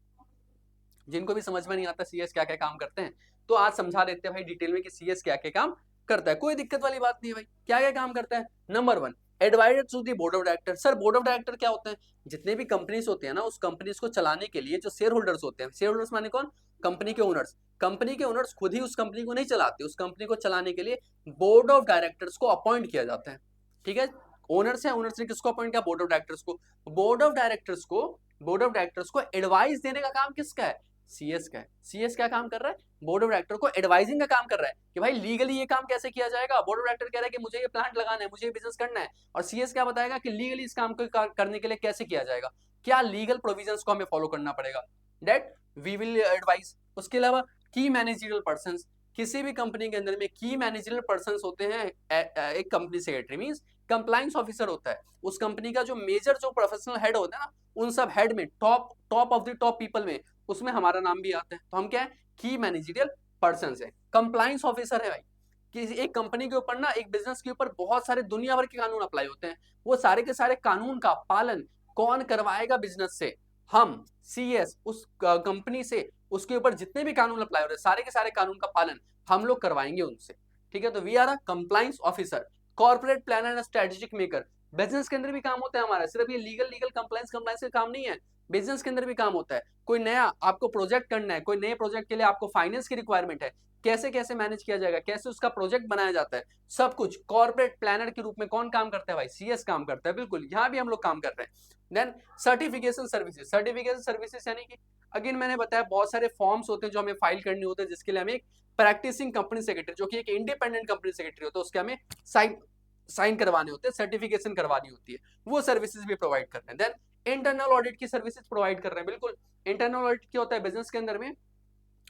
जिनको भी समझ में नहीं आता CS क्या क्या काम करते हैं, तो आज समझा देते हैं भाई डिटेल में कि CS क्या क्या काम करता है। कोई दिक्कत वाली बात नहीं है भाई, क्या क्या काम करता है। नंबर 1, advisor to the board of director. Sir board of director क्या होते हैं, जितने भी कंपनीज होते हैं ना, उस कंपनीज को चलाने के लिए जो शेयर होल्डर्स होते हैं, शेयर होल्डर्स माने कौन, कंपनी के ओनर्स। कंपनी के ओनर्स खुद ही उस कंपनी को नहीं चलाते, उस कंपनी को चलाने के लिए बोर्ड ऑफ डायरेक्टर्स को अपॉइंट किया जाता है। ठीक है, ओनर्स है, ओनर्स ने किसको अपॉइंट किया, बोर्ड ऑफ डायरेक्टर्स को। बोर्ड ऑफ डायरेक्टर्स को, बोर्ड ऑफ डायरेक्टर्स को एडवाइस देने का काम किसका है, CS का है। CS क्या काम कर रहा है, बोर्ड ऑफ डायरेक्टर को एडवाइजिंग का काम कर रहा है कि भाई लीगली ये काम कैसे किया जाएगा। बोर्ड ऑफ डायरेक्टर कह रहा है कि मुझे ये प्लांट लगाना है, मुझे ये बिजनेस करना है, और CS क्या बताएगा कि लीगली इस काम को करने के लिए कैसे किया जाएगा, क्या लीगल प्रोविजंस को हमें फॉलो करना पड़ेगा, दैट वी विल एडवाइस। उसके अलावा की मैनेजरियल पर्सन, किसी भी कंपनी के अंदर में की मैनेजरियल पर्सन होते हैं। एक company secretary means compliance officer होता है, उस कंपनी का जो मेजर जो प्रोफेशनल हेड होता है ना, उन सब हेड में top of the top people में, उसमें हमारा नाम भी आता है। तो हम क्या है, की मैनेजरियल पर्सन है। कंप्लायंस ऑफिसर है भाई, कि एक कंपनी के ऊपर ना, एक बिजनेस के ऊपर बहुत सारे दुनिया भर के कानून अप्लाई होते हैं, वो सारे के सारे कानून का पालन कौन करवाएगा बिजनेस से, हम CS उस कंपनी से, उसके ऊपर जितने भी कानून अप्लाई हो रहे हैं सारे के सारे कानून का पालन हम लोग करवाएंगे उनसे। ठीक है, तो we are a compliance officer, corporate planner and strategic maker. Business के अंदर भी काम होता है हमारा, सिर्फ ये लीगल कंप्लायंस का काम नहीं है, बिजनेस के अंदर भी काम होता है। कोई नया आपको प्रोजेक्ट करना है, कोई नए प्रोजेक्ट के लिए आपको फाइनेंस की रिक्वायरमेंट है, कैसे कैसे मैनेज किया जाएगा, कैसे उसका प्रोजेक्ट बनाया जाता है, सब कुछ कॉर्पोरेट प्लानर के रूप में कौन काम करता है भाई, CS काम करता है। बिल्कुल, यहाँ भी हम लोग काम कर रहे हैं। Then certification services, certification services यानी कि अगेन मैंने बताया बहुत सारे फॉर्म्स होते हैं जो हमें फाइल करने होते हैं, जिसके लिए हमें एक प्रैक्टिसिंग कंपनी सेक्रेटरी, जो कि एक इंडिपेंडेंट कंपनी सेक्रेटरी होता है, उसके हमें साइन करवाने होते हैं, सर्टिफिकेशन करवानी होती है, वो सर्विसेज भी प्रोवाइड कर रहे हैं। देन इंटरनल ऑडिट की सर्विसेज प्रोवाइड कर रहे हैं। बिल्कुल, इंटरनल ऑडिट क्या होता है बिजनेस के अंदर में,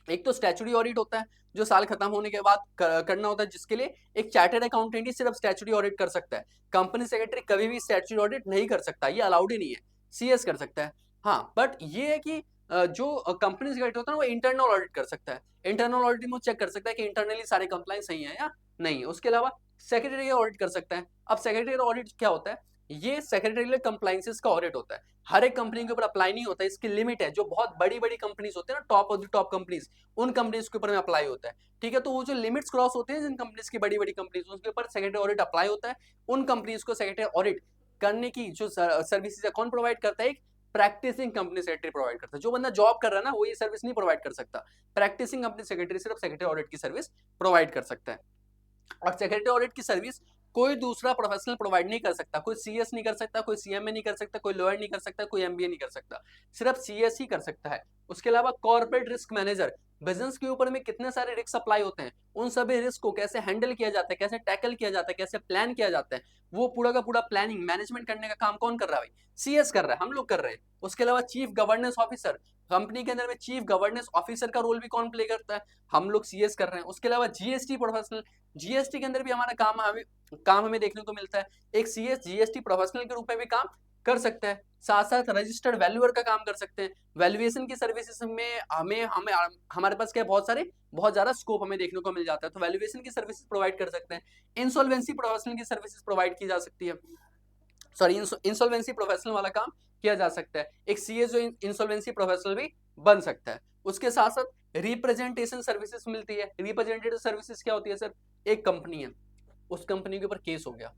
एक तो स्टैट्यूटरी ऑडिट होता है जो साल खत्म होने के बाद करना होता है, जिसके लिए एक चार्टर्ड अकाउंटेंट ही सिर्फ स्टैट्यूटरी ऑडिट कर सकता है। कंपनी सेक्रेटरी कभी भी स्टैट्यूटरी ऑडिट नहीं कर सकता, ये अलाउड ही नहीं है, CS कर सकता है। हाँ, बट ये है कि जो कंपनी सेक्रेटरी होता है वो इंटरनल ऑडिट कर सकता है, इंटरनल ऑडिट में चेक कर सकता है कि इंटरनली सारे कंप्लायंस सही है या नहीं। उसके अलावा सेक्रेटरी ऑडिट कर सकता है। अब सेक्रेटरी ऑडिट क्या होता है, ये सेक्रेटरी कंप्लायंसेस का ऑडिट होता है, हर एक कंपनी के ऊपर अप्लाई नहीं होता है, इसकी लिमिट है। जो बहुत बड़ी बड़ी कंपनीज होते हैं ना, top of the top companies, उन कंपनीज के ऊपर में अप्लाई होता है। ठीक है, तो वो जो लिमिट्स क्रॉस होते हैं जिन कंपनीज की बड़ी बड़ी कंपनीज, उसके ऊपर सेक्रेटरी ऑडिट अप्लाई होता है। उन कंपनीज को सेक्रेटरी ऑडिट करने की जो सर्विसेज है कौन प्रोवाइड करता है, एक प्रैक्टिसिंग कंपनी सेक्रेटरी प्रोवाइड करता है। जो बंदा जॉब कर रहा है ना, वो ये सर्विस नहीं प्रोवाइड कर सकता, प्रैक्टिसिंग कंपनी सेक्रेटरी सिर्फ सेक्रेटरी ऑडिट की सर्विस प्रोवाइड कर सकता है। और सेक्रेटरी ऑडिट की सर्विस कोई दूसरा प्रोफेशनल प्रोवाइड नहीं कर सकता, कोई CS नहीं कर सकता, कोई CMA नहीं कर सकता, कोई लॉयर नहीं कर सकता, कोई MBA नहीं कर सकता, सिर्फ CS ही कर सकता है। उसके अलावा कॉर्पोरेट रिस्क मैनेजर, बिजनेस के ऊपर में कितने सारे रिस्क अप्लाई होते हैं, उन सभी रिस्क को कैसे हैंडल किया जाता है, कैसे टैकल किया जाता है, कैसे प्लान किया जाता है, वो पूरा का पूरा प्लानिंग मैनेजमेंट करने का काम कौन कर रहा है भाई, CS कर रहा है, हम लोग कर रहे हैं। उसके अलावा चीफ गवर्नेंस ऑफिसर, कंपनी के अंदर में चीफ गवर्नेंस ऑफिसर का रोल भी कौन प्ले करता है, हम लोग CS कर रहे हैं। उसके अलावा GST प्रोफेशनल, GST के अंदर भी हमारा काम हमें देखने को मिलता है, एक CS GST प्रोफेशनल के रूप में भी काम कर सकता है। साथ साथ रजिस्टर्ड वैल्यूअर का काम कर सकते हैं। वैल्यूएशन की सर्विसेज में हमें हमें हमारे पास क्या बहुत ज्यादा स्कोप हमें देखने को मिल जाता है, तो वैल्यूएशन की सर्विसेज प्रोवाइड कर सकते हैं। इंसॉल्वेंसी प्रोफेशनल की सर्विसेज प्रोवाइड की जा सकती है, सॉरी इंसॉल्वेंसी प्रोफेशनल वाला काम किया जा सकता है। एक सीए जो इंसॉल्वेंसी प्रोफेशनल भी बन सकता है। उसके साथ साथ रिप्रेजेंटेशन सर्विसेज मिलती है। रिप्रेजेंटेटिव सर्विसेज क्या होती है सर? एक कंपनी है, उस कंपनी के ऊपर केस हो गया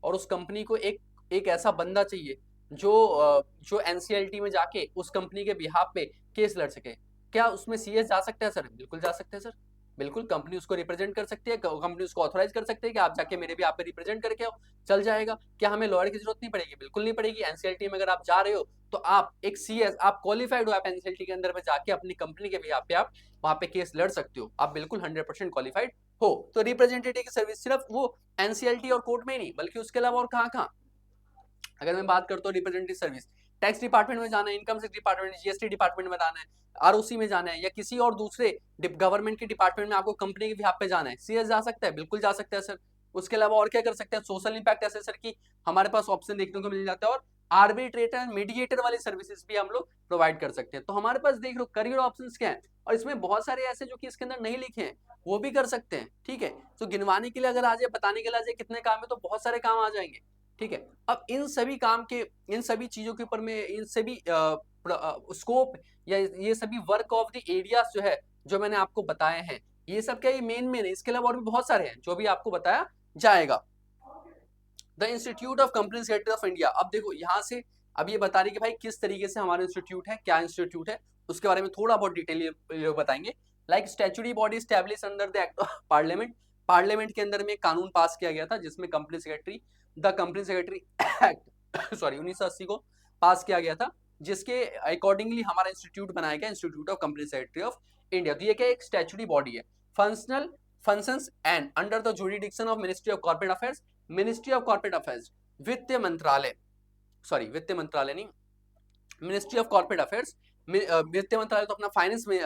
और उस कंपनी को एक ऐसा बंदा चाहिए जो एनसीएलटी में जाके उस कंपनी के बिहाफ पे केस लड़ सके। क्या उसमें सीएस जा सकता है सर? बिल्कुल जा सकता है सर। बिल्कुल कंपनी उसको रिप्रेजेंट कर सकती है, कंपनी उसको ऑथराइज कर सकती है कि आप जाके मेरे भी आप पे रिप्रेजेंट करके आओ, चल जाएगा। क्या हमें लॉयर की जरूरत नहीं पड़ेगी? बिल्कुल नहीं पड़ेगी। एनसीएलटी में अगर आप जा रहे हो तो आप एक सीएस, आप क्वालिफाइड हो, आप एनसीएलटी के अंदर में जाके अपनी कंपनी के बिहाफ पे आप वहां पे केस लड़ सकते हो, आप बिल्कुल 100% क्वालिफाइड हो। तो रिप्रेजेंटेटिव की सर्विस सिर्फ वो एनसीएलटी और कोर्ट में ही नहीं, बल्कि उसके अलावा और कहाँ, अगर मैं बात करता हूँ रिप्रेजेंटेटिव सर्विस, टैक्स डिपार्टमेंट में जाना है, income tax department, GST department में जाना है, आरओसी में जाना है, या किसी और दूसरे गवर्नमेंट के डिपार्टमेंट में आपको कंपनी के बिहाफ पे जाना है, सीएस जा सकता है? बिल्कुल जा सकता है सर। उसके अलावा और क्या कर सकते हैं? सोशल इंपैक्ट असेसर की हमारे पास ऑप्शन देखने को मिल जाता है, और आर्बिट्रेटर मीडिएटर वाली सर्विसेज भी हम लोग प्रोवाइड कर सकते हैं। तो हमारे पास देख लो करियर ऑप्शंस क्या है, और इसमें बहुत सारे ऐसे जो कि इसके अंदर नहीं लिखे हैं वो भी कर सकते हैं। ठीक है, तो गिनवाने के लिए अगर आ जाए, बताने के लिए आ जाए कितने काम है, तो बहुत सारे काम आ जाएंगे। ठीक है, अब इन सभी काम के, इन सभी चीजों के ऊपर में, इन सभी स्कोप या ये सभी वर्क ऑफ द एरियाज जो है, जो मैंने आपको बताए हैं, ये सब क्या, ये मेन है। इसके अलावा और भी बहुत सारे हैं जो भी आपको बताया जाएगा। The institute of company secretary of India, अब देखो यहाँ से अब ये बता रही कि भाई किस तरीके से हमारा इंस्टीट्यूट है, क्या इंस्टीट्यूट है, उसके बारे में थोड़ा बहुत डिटेल बताएंगे। Like statutory body establish under the act of parliament, parliament के अंदर में कानून पास किया गया था जिसमें company secretary, the company secretary act sorry 1980 को पास किया गया था, जिसके अकॉर्डिंगली हमारा इंस्टीट्यूट बनाया गया, institute of company secretary of India. तो ये क्या एक स्टैट्यूटरी बॉडी है, functional functions and under the jurisdiction of ministry of corporate affairs, ministry of corporate affairs, वित्त मंत्रालय, सॉरी वित्त मंत्रालय नहीं, मिनिस्ट्री ऑफ कॉर्पोरेट अफेयर्स। वित्त मंत्रालय तो अपना फाइनेंस में,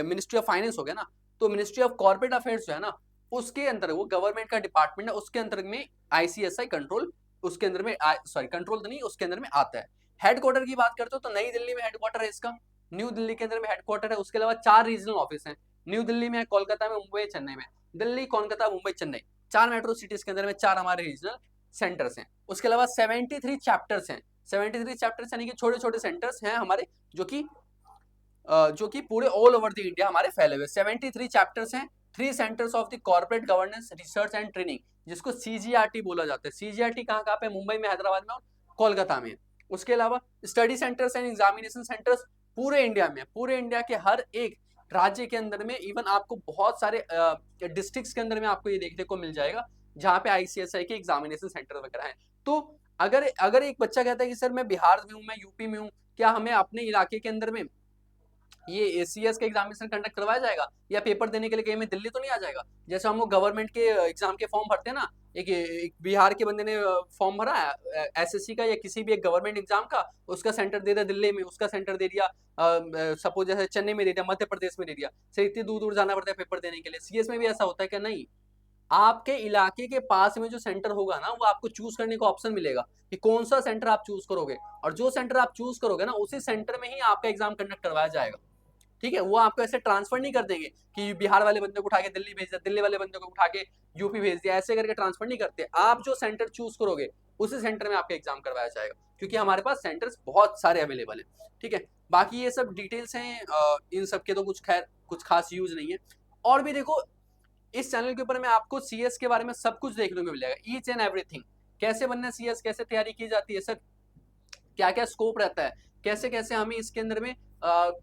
मिनिस्ट्री ऑफ फाइनेंस हो गया ना, तो मिनिस्ट्री ऑफ कॉर्पोरेट अफेयर्स जो है ना, उसके अंदर वो गवर्नमेंट का डिपार्टमेंट है, उसके अंदर में आईसीएसआई कंट्रोल, उसके अंदर में सॉरी कंट्रोल तो नहीं, उसके अंदर में आता है। हेडक्वार्टर की बात करते हो तो नई दिल्ली में हेडक्वार्टर है इसका, न्यू दिल्ली के अंदर में हेडक्वार्टर है। उसके अलावा 4 रीजनल ऑफिस हैं, न्यू दिल्ली में है, कोलकाता में, मुंबई, चेन्नई में। दिल्ली, कोलकाता, मुंबई, चेन्नई, 4 मेट्रो सिटीज के अंदर में 4 हमारे रीजनल सेंटर्स हैं। उसके अलावा 73 चैप्टर्स हैं, 73 चैप्टर्स यानी कि छोटे छोटे सेंटर्स हैं हमारे, जो कि पूरे ऑल ओवर द इंडिया हमारे फैले हुए। 73 चैप्टर्स हैं, 3 centres of the corporate governance research and training, जिसको सीजीआरटी बोला जाता है। सीजीआरटी कहाँ पे? मुंबई में, हैदराबाद में और कोलकाता में। उसके अलावा study centres and examination centres पूरे इंडिया में, पूरे इंडिया के हर एक राज्य के अंदर में, इवन आपको बहुत सारे डिस्ट्रिक्ट्स के अंदर में आपको ये देखने को मिल जाएगा जहाँ पे आईसीएसआई के एग्जामिनेशन सेंटर वगैरह हैं। तो अगर एक बच्चा कहता है कि सर मैं बिहार में हूँ, मैं यूपी में हूँ, क्या हमें अपने इलाके के अंदर में ये एसीएस का एग्जामिनेशन कंडक्ट करवाया जाएगा, या पेपर देने के लिए कहीं में दिल्ली तो नहीं आ जाएगा? जैसे हम लोग गवर्नमेंट के एग्जाम के फॉर्म भरते हैं ना, एक बिहार के बंदे ने फॉर्म भरा है एसएससी का या किसी भी एक गवर्नमेंट एग्जाम का, उसका सेंटर दे दिया दिल्ली में, उसका सेंटर दे दिया सपोज जैसे चेन्नई में दे दिया, मध्य प्रदेश में दे दिया, से इतनी दूर दूर जाना पड़ता है पेपर देने के लिए। सीएस में भी ऐसा होता है क्या? नहीं, आपके इलाके के पास में जो सेंटर होगा ना, वो आपको चूज करने का ऑप्शन मिलेगा कि कौन सा सेंटर आप चूज करोगे, और जो सेंटर आप चूज करोगे ना, उसी सेंटर में ही आपका एग्जाम कंडक्ट करवाया जाएगा। ठीक है, वो आपको ऐसे ट्रांसफर नहीं कर देंगे कि बिहार वाले बंदे को उठा के दिल्ली भेज दिया, दिल्ली वाले बंदे को उठा के यूपी भेज दिया, ऐसे करके ट्रांसफर नहीं करते। आप जो सेंटर चूज करोगे उसी सेंटर में आपका एग्जाम करवाया जाएगा, क्योंकि हमारे पास सेंटर्स बहुत सारे अवेलेबल है। ठीक है, बाकी ये सब डिटेल्स हैं, इन सब के तो कुछ खास यूज नहीं है। और भी देखो, इस चैनल के ऊपर में आपको सीएस के बारे में सब कुछ देखने को मिल जाएगा, ईच एंड एवरीथिंग। कैसे बनना सीएस, कैसे तैयारी की जाती है सर, क्या क्या स्कोप रहता है, कैसे कैसे हमें इसके अंदर में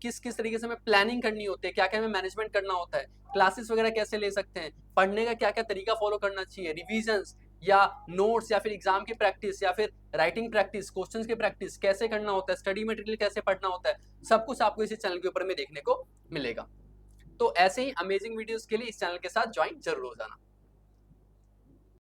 किस किस तरीके से हमें प्लानिंग करनी होती है, क्या क्या हमें मैनेजमेंट करना होता है, क्लासेस वगैरह कैसे ले सकते हैं, पढ़ने का क्या क्या तरीका फॉलो करना चाहिए, रिविजन्स या नोट्स या फिर एग्जाम की प्रैक्टिस या फिर राइटिंग प्रैक्टिस, क्वेश्चंस की प्रैक्टिस कैसे करना होता है, स्टडी मटेरियल कैसे पढ़ना होता है, सब कुछ आपको इसी चैनल के ऊपर में देखने को मिलेगा। तो ऐसे ही अमेजिंग वीडियोस के लिए इस चैनल के साथ ज्वाइन जरूर हो जाना।